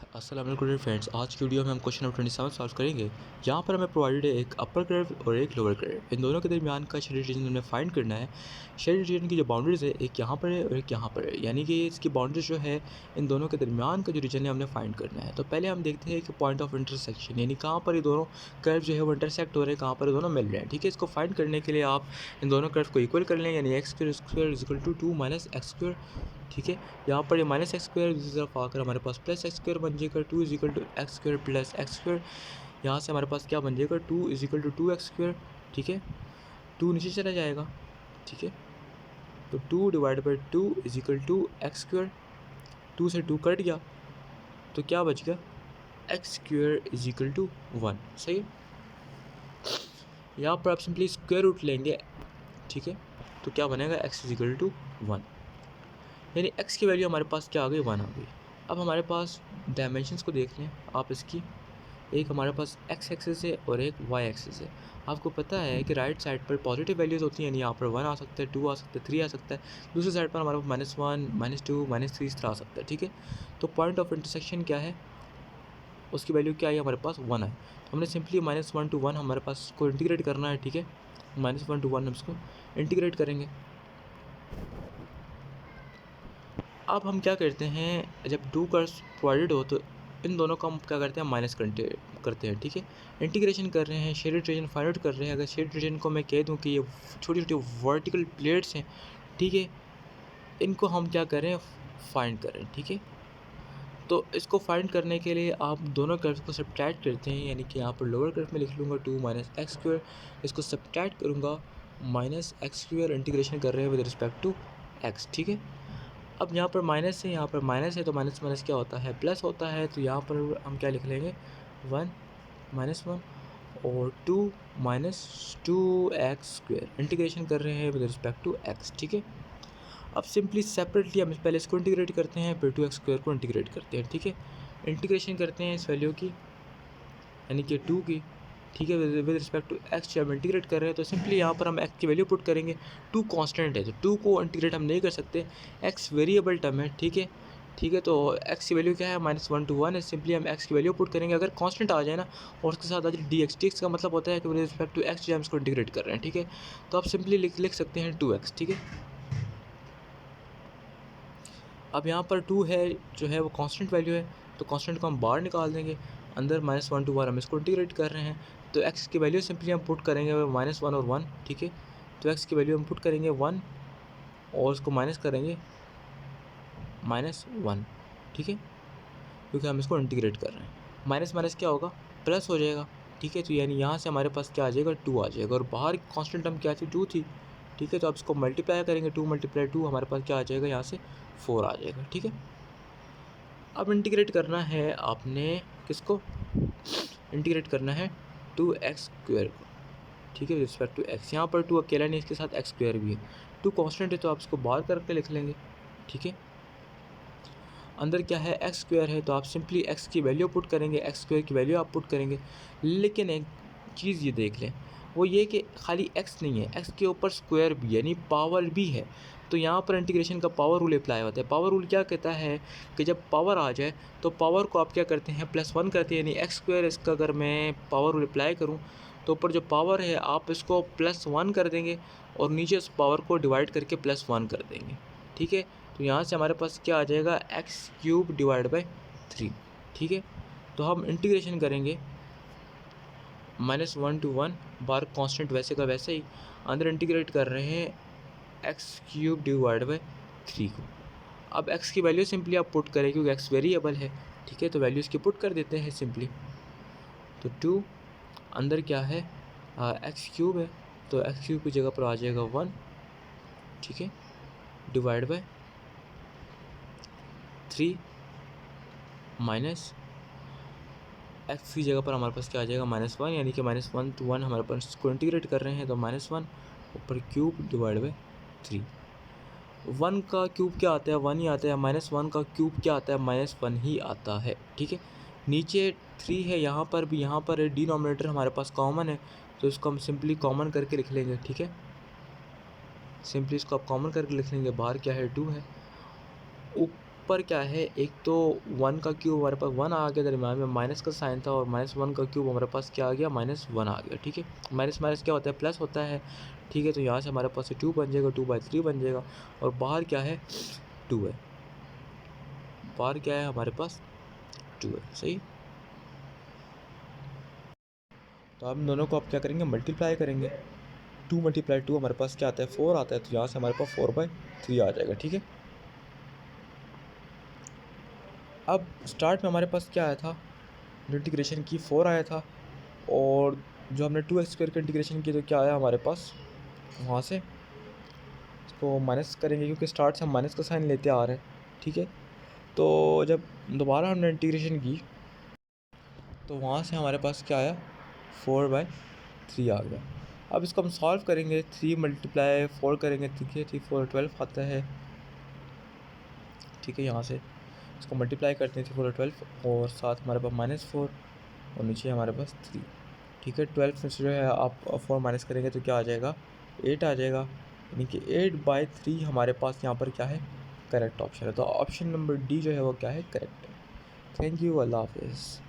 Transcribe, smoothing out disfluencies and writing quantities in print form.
अस्सलाम वालेकुम फ्रेंड्स, आज की वीडियो में हम क्वेश्चन नंबर 27 सॉल्व करेंगे। यहाँ पर हमें प्रोवाइडेड है एक अपर कर्व और एक लोअर कर्व। इन दोनों के दरमियान का शेडेड रीजन हमें फाइंड करना है। शेडेड रीजन की जो बाउंड्रीज है, एक यहाँ पर है और एक यहाँ पर है, यानी कि इसकी बाउंड्रीज जो है इन दोनों के दरमियान का जो रीजन है हमने फाइंड करना है। तो पहले हम देखते हैं कि पॉइंट ऑफ इंटरसेक्शन, यानी कहाँ पर ये दोनों कर्व जो है वो इंटरसेक्ट हो रहे हैं, कहाँ पर ये दोनों मिल रहे हैं। ठीक है, इसको फाइंड करने के लिए आप इन दोनों कर्व को इक्वल कर लें, यानी x square is equal to 2 minus x square. ठीक है, यहाँ पर ये माइनस एक्स स्क्वायर दूसरी तरफ आकर हमारे पास प्लस एक्स स्क्वायर बन जाएगा। 2 is equal to x square plus x square. यहाँ से हमारे पास क्या बन जाएगा, 2 is equal to 2 x square. ठीक है, 2 नीचे चला जाएगा। ठीक है, तो 2 divide by 2 is equal to x square. 2 से 2 कट गया तो क्या बच गया, x square is equal to 1। सही है, यहाँ पर आप सिंपली स्क्वायर रूट लेंगे। ठीक है, तो क्या बनेगा, एक्स इज इक्वल टू 1, यानी x की वैल्यू हमारे पास क्या आ गई, 1 आ गई। अब हमारे पास डायमेंशंस को देख लें आप इसकी। एक हमारे पास x एक्सिस है और एक y एक्सिस है। आपको पता है कि राइट साइड पर पॉजिटिव वैल्यूज़ होती हैं, यानी यहाँ पर 1 आ सकता है, 2 आ सकता है, 3 आ सकता है। दूसरी साइड पर हमारे पास -1 -2 -3 इस तरह आ सकता है। ठीक है, तो पॉइंट ऑफ इंटरसेक्शन क्या है, उसकी वैल्यू क्या है, हमारे पास 1 है। तो हमने सिंपली -1 to 1 हमारे पास को इंटीग्रेट करना है। ठीक है, -1 to 1 हम इसको इंटीग्रेट करेंगे। अब हम क्या करते हैं, जब 2 कर्व्स प्रोवाइडेड हो तो इन दोनों का हम क्या करते हैं, माइनस करते हैं। ठीक है, इंटीग्रेशन कर रहे हैं, शेडेड रीजन फाइंड आउट कर रहे हैं। अगर शेडेड रीजन को मैं कह दूं कि ये छोटी छोटी वर्टिकल प्लेट्स हैं, ठीक है, इनको हम क्या करें, फाइंड करें। ठीक है, तो इसको फाइंड करने के लिए आप दोनों कर्व्स को सब्ट्रैक्ट करते हैं, यानी कि यहाँ पर लोअर कर्व में लिख लूँगा 2 माइनस एक्स स्क्वायर, इसको सब्ट्रैक्ट करूँगा माइनस एक्स स्क्वायर, इंटीग्रेशन कर रहे हैं विद रिस्पेक्ट टू एक्स। ठीक है, अब यहाँ पर माइनस है, यहाँ पर माइनस है, तो माइनस माइनस क्या होता है, प्लस होता है। तो यहाँ पर हम क्या लिख लेंगे, 1 -1 और 2 माइनस 2x स्क्वायर, इंटीग्रेशन कर रहे हैं विद रिस्पेक्ट टू x। ठीक है, अब सिंपली सेपरेटली हम पहले इसको इंटीग्रेट करते हैं, फिर 2x स्क्वायर को इंटीग्रेट करते हैं। ठीक है, इंटीग्रेशन करते हैं इस वैल्यू की, यानी कि 2 की। ठीक है, विद रिस्पेक्ट टू एक्स जब इंटीग्रेट कर रहे हैं तो सिंपली यहाँ पर हम एक्स की वैल्यू पुट करेंगे। 2 कांस्टेंट है तो 2 को इंटीग्रेट हम नहीं कर सकते, एक्स वेरिएबल टर्म है। ठीक है, ठीक है, तो एक्स की वैल्यू क्या है, -1 to 1 है। सिंपली हम एक्स की वैल्यू पुट करेंगे, अगर कांस्टेंट आ जाए ना और उसके साथ आ जाए डी एक्स का मतलब होता है कि विद रिस्पेक्ट टू एक्स जो हम इसको इंटीग्रेट कर रहे हैं। ठीक है, तो आप सिंपली लिख सकते हैं 2x। ठीक है, अब यहाँ पर 2 है जो है वो कांस्टेंट वैल्यू है, तो कांस्टेंट को हम बाहर निकाल देंगे। अंदर -1 to 1 हम इसको इंटीग्रेट कर रहे हैं, तो x की वैल्यू सिंपली हम पुट करेंगे -1 और 1। ठीक है, तो x की वैल्यू हम पुट करेंगे 1 और उसको माइनस करेंगे -1। ठीक है, क्योंकि हम इसको इंटीग्रेट कर रहे हैं। माइनस माइनस क्या होगा, प्लस हो जाएगा। ठीक है, तो यानी यहाँ से हमारे पास क्या आ जाएगा, 2 आ जाएगा, और बाहर कांस्टेंट टर्म क्या थी, 2 थी। ठीक है, तो आप इसको मल्टीप्लाई करेंगे, 2 × 2 हमारे पास क्या आ जाएगा, यहाँ से 4 आ जाएगा। ठीक है, अब इंटीग्रेट करना है आपने किसको, इंटीग्रेट करना है 2x स्क्वायर को। ठीक है, विद रिस्पेक्ट टू x, यहाँ पर 2 अकेला नहीं, इसके साथ x स्क्वायर भी है। 2 कांस्टेंट है तो आप इसको बाहर करके लिख लेंगे। ठीक है, अंदर क्या है, x स्क्वायर है, तो आप सिंपली x की वैल्यू पुट करेंगे, x स्क्वायर की वैल्यू आप पुट करेंगे। लेकिन एक चीज़ ये देख लें, वो ये कि खाली x नहीं है, x के ऊपर स्क्वायर भी यानी पावर भी है। तो यहाँ पर इंटीग्रेशन का पावर रूल अप्लाई होता है। पावर रूल क्या कहता है कि जब पावर आ जाए तो पावर को आप क्या करते हैं, +1 करते हैं, यानी एक्स स्क्वायर, इसका अगर मैं पावर रूल अप्लाई करूँ तो ऊपर जो पावर है आप इसको +1 कर देंगे और नीचे उस पावर को डिवाइड करके +1 कर देंगे। ठीक है, तो यहाँ से हमारे पास क्या आ जाएगा, x³ डिवाइड बाई 3। ठीक है, तो हम इंटीग्रेशन करेंगे -1 to 1, बार कांस्टेंट वैसे का वैसे ही, अंदर इंटीग्रेट कर रहे हैं x³ डिवाइड बाई 3 को। अब x की वैल्यू सिंपली आप पुट करें, क्योंकि x वेरिएबल है। ठीक है, तो वैल्यू इसकी पुट कर देते हैं सिंपली। तो 2 अंदर क्या है, x³ है, तो x³ की जगह पर आ जाएगा 1। ठीक है, डिवाइड बाई 3 माइनस x की जगह पर हमारे पास क्या आ जाएगा, -1, यानी कि -1 to 1 हमारे पास इसको इंटीग्रेट कर रहे हैं, तो -1 ऊपर क्यूब डिवाइड बाई 3। 1 का क्यूब क्या आता है, 1 ही आता है, -1 का क्यूब क्या आता है, -1 ही आता है। ठीक है, नीचे 3 है, यहाँ पर भी, यहाँ पर डिनोमिनेटर हमारे पास कॉमन है, तो इसको हम सिंपली कॉमन करके लिख लेंगे। ठीक है, सिंपली इसको आप कॉमन करके लिख लेंगे, बाहर क्या है, 2 है, ऊपर क्या है, एक तो 1 का क्यूब हमारे पास 1 आ गया, दरम्यान में माइनस का साइन था और -1 का क्यूब हमारे पास क्या आ गया, -1 आ गया। ठीक है, माइनस माइनस क्या होता है, प्लस होता है। ठीक है, तो यहाँ से हमारे पास 2 बन जाएगा, 2/3 बन जाएगा। और बाहर क्या है, 2 है। बाहर क्या है हमारे पास, 2 है। सही। तो हम दोनों को अब क्या करेंगे, मल्टीप्लाई करेंगे। 2 × 2 हमारे पास क्या आता है, 4 आता है। तो यहाँ से हमारे पास 4/3 आ जाएगा। ठीक है, अब स्टार्ट में हमारे पास क्या आया था, इंटीग्रेशन की 4 आया था। और जो हमने 2x² का इंटीग्रेशन की तो क्या आया हमारे पास, वहाँ से इसको माइनस करेंगे क्योंकि स्टार्ट से हम माइनस का साइन लेते आ रहे हैं। ठीक है, तो जब दोबारा हमने इंटीग्रेशन की तो वहाँ से हमारे पास क्या आया, 4/3 आ गया। अब इसको हम सॉल्व करेंगे, 3 × 4 करेंगे। ठीक है, 3 4 12 आता है। ठीक है, यहाँ से इसको मल्टीप्लाई करते हैं, 3 4 12 और साथ हमारे पास -4 और नीचे हमारे पास 3। ठीक है, 12 में से जो है आप 4 माइनस करेंगे तो क्या आ जाएगा, 8 आ जाएगा। यानी कि 8/3 हमारे पास यहाँ पर क्या है, करेक्ट ऑप्शन है। तो ऑप्शन नंबर डी जो है वो क्या है, करेक्ट है। थैंक यू, अल्लाह हाफिज़।